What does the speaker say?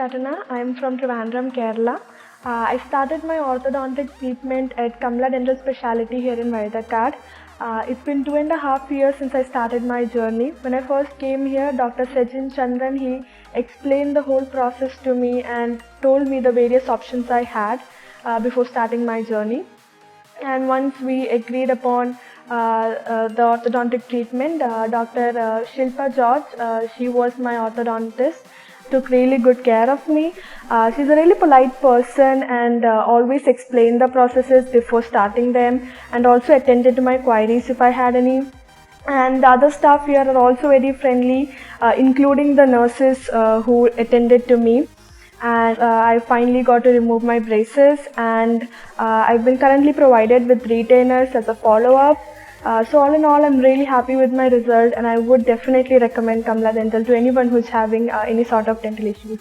Sharana. I am from Trivandrum, Kerala. I started my orthodontic treatment at Kamala Dental Speciality here in Vaidakkad. It's been 2.5 years since I started my journey. When I first came here, Dr. Sejin Chandran, he explained the whole process to me and told me the various options I had before starting my journey. And once we agreed upon the orthodontic treatment, Dr. Shilpa George, she was my orthodontist, took really good care of me. She's a really polite person and always explained the processes before starting them, and also attended to my queries if I had any. And the other staff here are also very friendly, including the nurses who attended to me. And I finally got to remove my braces, and I've been currently provided with retainers as a follow-up. So all in all, I'm really happy with my result, and I would definitely recommend Kamala Dental to anyone who's having any sort of dental issues.